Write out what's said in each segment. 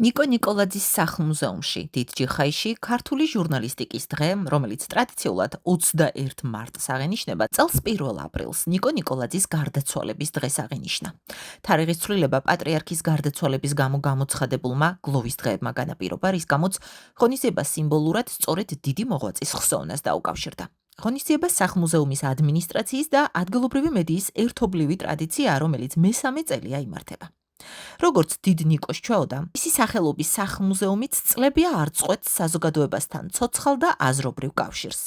ნიკო ნიკოლაძის სახლ-მუზეუმში დიდ ჯიხაიში ქართული ჟურნალისტიკის დღე, რომელიც ტრადიციულად 21 მარტს აღენიშნება, წელს 1 აპრილს ნიკო ნიკოლაძის გარდაცვალების დღეს აღენიშნა. თარიღის ცვლილება პატრიარქის გარდაცვალების გამო გამოცხადებულმა გლოვის დღეებმა განაპირობა, რის გამოც ღონისძიება სიმბოლურად სწორედ დიდი მოღვაწის ხსოვნას დაუკავშირდა. ღონისძიება სახლ-მუზეუმის ადმინისტრაციის და ადგილობრივი მედიის ერთობლივი ტრადიციაა, რომელიც მესამე წელია იმართება. როგორც დიდ ნიკოს ჩვეოდა, მისი სახელობის სახლ-მუზეუმიც წლებია არ წყვეტს საზოგადოებასთან ცოცხალ და აზრობრივ კავშირს.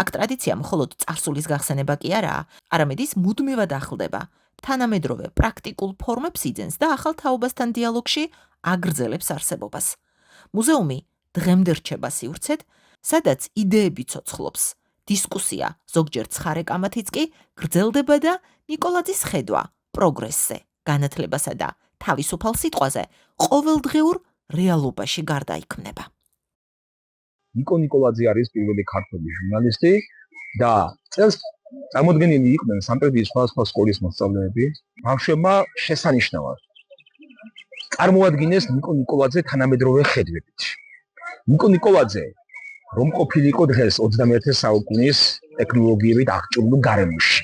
აქ ტრადიცია მხოლოდ წარსულის გახსენება კი არაა, არამედ ის მუდმივად ახლდება, თანამედროვე პრაქტიკულ ფორმებს იძენს და ახალ თაობასთან დიალოგში აგრძელებს არსებობას. მუზეუმი დღემდე რჩება სივრცედ, სადაც იდეები ცოცხლობს, დისკუსია, ზოგჯერ ცხარე კამათიც კი გრძელდება და ნიკოლაძის ხედვა პროგრესზე, განათლებასა და თავისუფალ სიტყვაზე ყოველდღიურ რეალობაში გარდაიქმნება. ნიკო ნიკოლაძე არის პირველი ქართველი ჟურნალისტი და წელს წარმოდგენილი იყვნენ სამტრედიის სხვადასხვა სკოლის მოსწავლეები. ბავშვებმა შესანიშნავად წარმოადგინეს ნიკო ნიკოლაძე თანამედროვე ხედვებით. ნიკო ნიკოლაძე რომ ყოფილიყო დღეს 21 საუკუნის ტექნოლოგიებით აღჭურვილ გარემოში.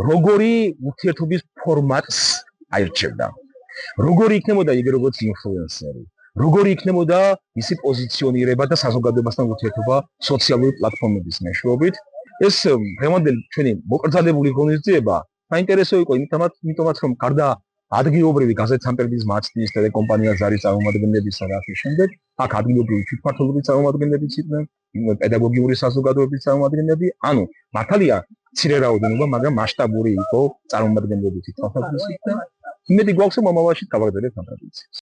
როგორი ურთიერთობის ფორმატს აირჩევდა. როგორი იქნებოდა იგი როგორც ინფლუენსერი, როგორი იქნებოდა მისი პოზიციონირება და საზოგადოებასთან ურთიერთობა სოციალური პლატფორმების მეშვეობით. ეს დღევანდელი ჩვენი მოკრძალებული ღონისძიება საინტერესო იყო იმიტომაც რომ გარდა ადგილობრივი გაზეთ სამტრედიის მაცდის ტელეკომპანია ზარის წარმომადგენლებისა და ამის შემდეგ აქ ადგილობრივი თვითმმართველობის წარმომადგენლებიც იყვნენ, პედაგოგიური საზოგადოების წარმომადგენლები, ანუ მართალია მცირე რაოდენობა, მაგრამ მასშტაბური იყო წარმომადგენლობითი თვალსაზრისით და იმედი გვაქვს რომ მომავალში გავაგრძელებთ ამ ტრადიციას.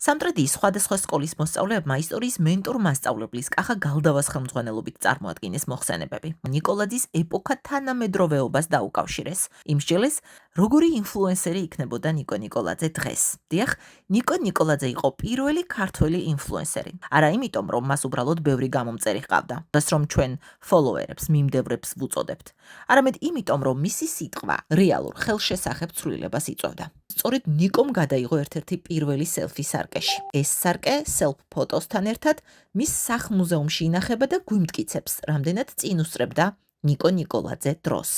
სამტრედიის სხვადასხვა სკოლის მოსწავლეებმა ისტორიის მენტორ-მასწავლებლის კახა გალდავას ხელმძღვანელობით წარმოადგენეს მოხსენებები. ნიკოლაძის ეპოქა თანამედროვეობას დაუკავშირეს. იმსჯელეს, როგორი ინფლუენსერი იქნებოდა ნიკო ნიკოლაძე დღეს. დიახ, ნიკო ნიკოლაძე იყო პირველი ქართველი ინფლუენსერი. არა იმიტომ, რომ მას უბრალოდ ბევრი გამომწერი ჰყავდა, რაც რომ ჩვენ ფოლოვერებს, მიმდევრებს ვუწოდებთ. არამედ იმიტომ, რომ მისი სიტყვა რეალურ ხელშესახებ ცვლილებას იწვევდა. სწორედ ნიკომ გადაიღო ერთ-ერთი პირველი სელფი სარკეში. ეს სარკე სელფ ფოტოსთან ერთად მის სახლ-მუზეუმში ინახება და გვიმტკიცებს, რამდენად წინ უსწრებდა ნიკო ნიკოლაძე დროს.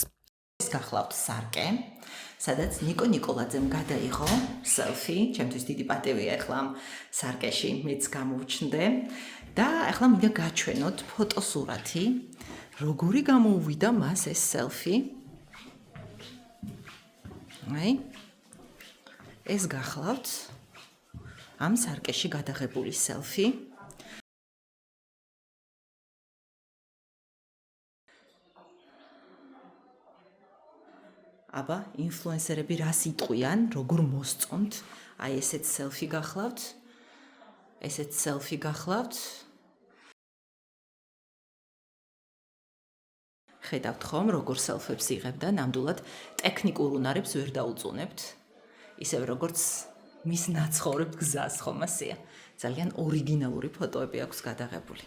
ეს გახლავთ სარკე, სადაც ნიკო ნიკოლაძემ გადაიღო სელფი, ჩემთვის დიდი პატივია ახლა ამ სარკეში მეც გამოვჩნდე და ახლა მინდა გაჩვენოთ ფოტოსურათი, როგორი გამოუვიდა მას ეს სელფი. აი ეს გახლავთ ამ სარკეში გადაღებული სელფი. აბა, ინფლუენსერები რას იტყვიან, როგორ მოსწონთ? აი ესეთ სელფი გახლავთ. ესეთ სელფი გახლავთ. ხედავთ ხომ, როგორ სელფებს იღებდა, ნამდვილად ტექნიკურ უნარებს ვერ დაუწუნებთ. ისევ როგორც მის ნაცხოვრებ გზას ხომ ასეა. ძალიან ორიგინალური ფოტოები აქვს გადაღებული.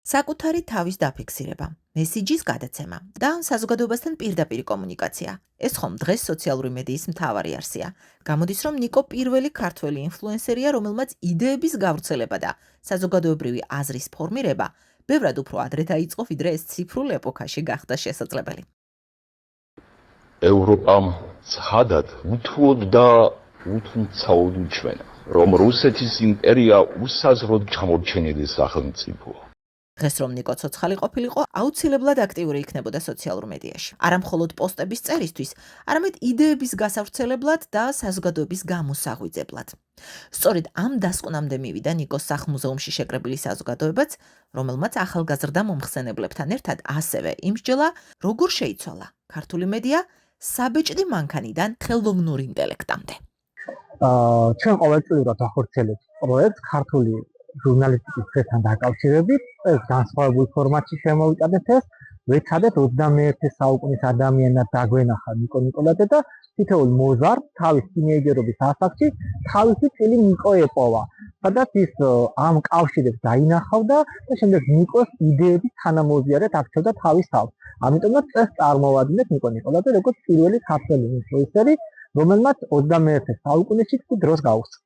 საკუთარი თავის დაფიქსირება, მესიჯის გადაცემა და საზოგადოებასთან პირდაპირ კომუნიკაცია. ეს ხომ დღეს სოციალური მედიის მთავარი არსია. გამოდის, რომ ნიკო პირველი ქართველი ინფლუენსერია, რომელმაც იდეების გავრცელება და საზოგადოებრივი აზრის ფორმირება ბევრად უფრო ადრე დაიწყო, ვიდრე ეს ციფრულ ეპოქაში გახდა შესაძლებელი. ევროპამ ცხადად უთუოდ და უთუნცაოდ უჩვენა, რომ რუსეთის იმპერია უსაზღროდ ჩამორჩენილი სახელმწიფოა. დღეს რომ ნიკო ცოცხალი ყოფილიყო, აუცილებლად აქტიური იქნებოდა სოციალურ მედიაში. არა მხოლოდ პოსტების წერისთვის, არამედ იდეების გასავრცელებლად და საზოგადოების გამოსაღვიძებლად. სწორედ ამ დასკვნამდე მივიდა ნიკოს სახლ-მუზეუმში შეკრებილი საზოგადოებაც, რომელმაც ახალგაზრდა მომხსენებლებთან ერთად ასევე იმსჯელა, როგორ შეიცვალა ქართული მედია საბეჭდი მანქანიდან ხელოვნურ ინტელექტამდე. ჩვენ ყოველწლიურად ახორციელებთ პროექტს ქართული ჟურნალისტიკის დღესთან დაკავშირებით, ეს განსხვავებულ ფორმატში შემოვიტანეთ ეს, ვეცადეთ 21 საუკუნის ადამიანად დაგვენახა ნიკო ნიკოლაძე და თითოეულ მოზარდ თავის თინეიჯერობის ასაკში თავისი წილი ნიკო ეპოვა, სადაც ის ამ კავშირებს დაინახავდა და შემდეგ ნიკოს იდეების თანამოაზიარეთ აქცევდა თავის თავს. ამიტომაც წელს წარმოვადგინეთ ნიკო ნიკოლაძე როგორც პირველი ქართველი ინფლუენსერი, რომელმაც 21 საუკუნეში დროს გაუსწრო.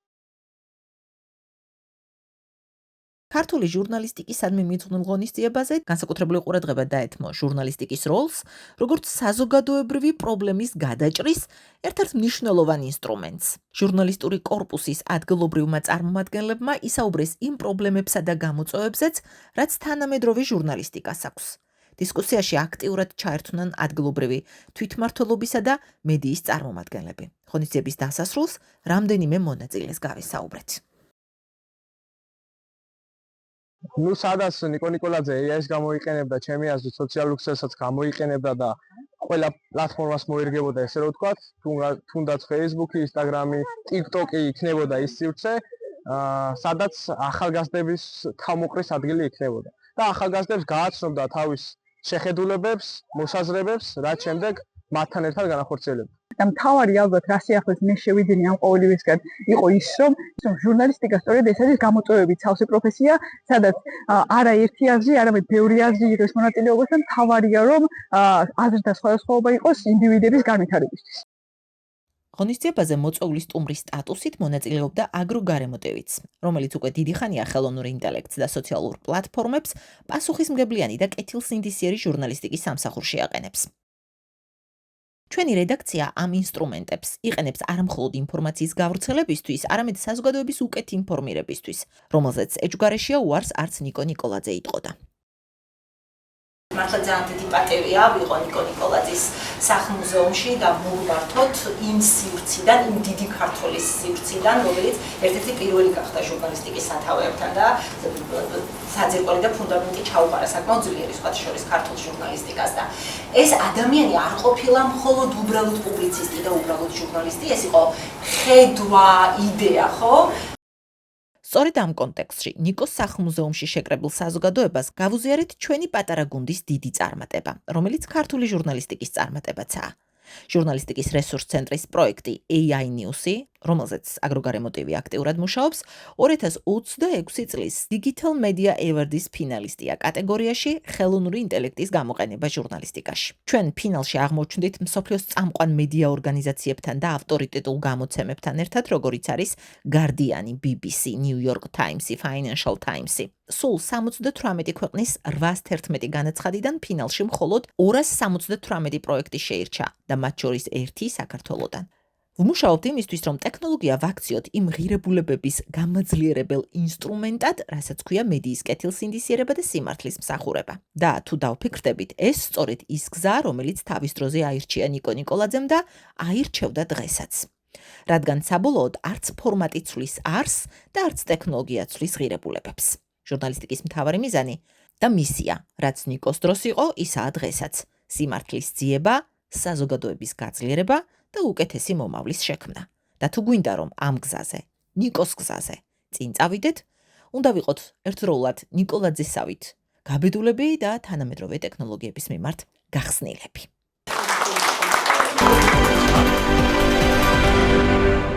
ქართული ჟურნალისტიკისადმი მიძღვნილ ღონისძიებაზე განსაკუთრებული ყურადღება დაეთმო ჟურნალისტიკის როლს, როგორც საზოგადოებრივი პრობლემის გადაჭრის ერთ-ერთ მნიშვნელოვან ინსტრუმენტს. ჟურნალისტური კორპუსის ადგილობრივმა წარმომადგენლებმა ისაუბრეს იმ პრობლემებსა და გამოწვევებზეც, რაც თანამედროვე ჟურნალისტიკას აქვს. დისკუსიაში აქტიურად ჩაერთვნენ ადგილობრივი თვითმმართველობისა და მედიის წარმომადგენლები. ღონისძიების დასასრულს რამდენიმე მონაწილეს გავისაუბრეთ. სადაც ნიკო ნიკოლაძე AI-ს გამოიყენებდა, ჩემი აზრით სოციალურ ქსელსაც გამოიყენებდა და ყველა პლატფორმას მოერგებოდა, ესე რომ ვთქვათ, თუნდაც Facebook-ი, Instagram-ი, TikTok-ი იქნებოდა ის სივრცე, სადაც ახალგაზრდების თავმოყრის ადგილი იქნებოდა. და ახალგაზრდებს გააცნობდა თავის შეხედულებებს, მოსაზრებებს, რაც შემდეგ მათთან ერთად განახორციელებდა. და მთავარი ალბათ რა სიახლეს მე შევიდინე ამ ყოველივისგან იყო ის რომ ჟურნალისტიკა სწორედ ეს არის გამოწვევებით სავსე პროფესია, სადაც არა ერთი აზრი, არამედ ბევრი აზრი იყოს მონაწილეობასთან, მთავარია რომ აზრთა სხვადასხვაობა იყოს ინდივიდების განვითარებისთვის. ღონისძიებაზე მოწვეული სტუმრის სტატუსით მონაწილეობდა აგროგარემოტევიც, რომელიც უკვე დიდი ხანია ხელოვნურ ინტელექტს და სოციალურ პლატფორმებს პასუხისმგებლიანი და კეთილსინდისიერი ჟურნალისტიკის სამსახურში აყენებს. ჩვენი რედაქცია ამ ინსტრუმენტებს იყენებს არა მხოლოდ ინფორმაციის გავრცელებისთვის, არამედ საზოგადოების უკეთ ინფორმირებისთვის, რომელზეც ეჯგარეშია უარს არც ნიკო ნიკოლაძე იტყოდა. მართლა ძალიან დიდი პატივია ვიყო ნიკო ნიკოლაძის სახლ-მუზეუმში და მოვმართოთ იმ სივრციდან, იმ დიდი ქართლის სივრციდან, რომელიც ერთ-ერთი პირველი გახდა ჟურნალისტიკის სათავეებთან და საძირკველი და ფუნდამენტი ჩაუყარა საკმაოდ ძლიერი სხვათა შორის ქართულ ჟურნალისტიკას და ეს ადამიანი არ ყოფილა მხოლოდ უბრალოდ პუბლიცისტი და უბრალოდ ჟურნალისტი, ეს იყო ხედვა, იდეა, ხო? სწორედ ამ კონტექსტში ნიკოს სახლ-მუზეუმში შეკრებილ საზოგადოებას გავუზიარეთ ჩვენი პატარა გუნდის დიდი წარმატება, რომელიც ქართული ჟურნალისტიკის წარმატებაცაა. ჟურნალისტიკის რესურს ცენტრის პროექტი AI News-ი, რომელზეც აგროგარემოტივი აქტიურად მუშაობს, 2026 წლის Digital Media Awards-ის ფინალისტია კატეგორიაში ხელოვნური ინტელექტის გამოყენება ჟურნალისტიკაში. ჩვენ ფინალში აღმოჩნდით მსოფლიოს წამყვან მედია ორგანიზაციებთან და ავტორიტეტულ გამოცემებთან ერთად, როგორიც არის Guardian-ი, BBC, New York Times-ი, Financial Times-ი. სულ 78 ქვეყნის 811 განაცხადიდან ფინალში მხოლოდ 278 პროექტი შეირჩა და მათ შორის ერთი საქართველოდან. ვმუშაობთ იმისთვის, რომ ტექნოლოგია ვაქციოთ იმ ღირებულებების გამაძლიერებელ ინსტრუმენტად, რასაც ქვია მედიის კეთილსინდისიერება და სიმართლის მსახურება. და თუ დავფიქრდებით, ეს სწორედ ის გზაა, რომელიც თავის დროზე აირჩია ნიკო ნიკოლაძემ და აირჩევდა დღესაც. რადგან საბოლოოდ არც ფორმატი ცვლის არს და არც ტექნოლოგია ცვლის ღირებულებებს. ჟურნალისტიკის მთავარი მიზანი და მისია, რაც ნიკოს დროს იყო, ისაა დღესაც. სიმართლის ძიება, საზოგადოების გაძლიერება და უკეთესი მომავლის შექმნა. და თუ გვინდა რომ ამ გზაზე, ნიკოს გზაზე წინ წავიდეთ, უნდა ვიყოთ ერთდროულად ნიკოლაძესავით გაბედულები და თანამედროვე ტექნოლოგიების მიმართ გახსნილები.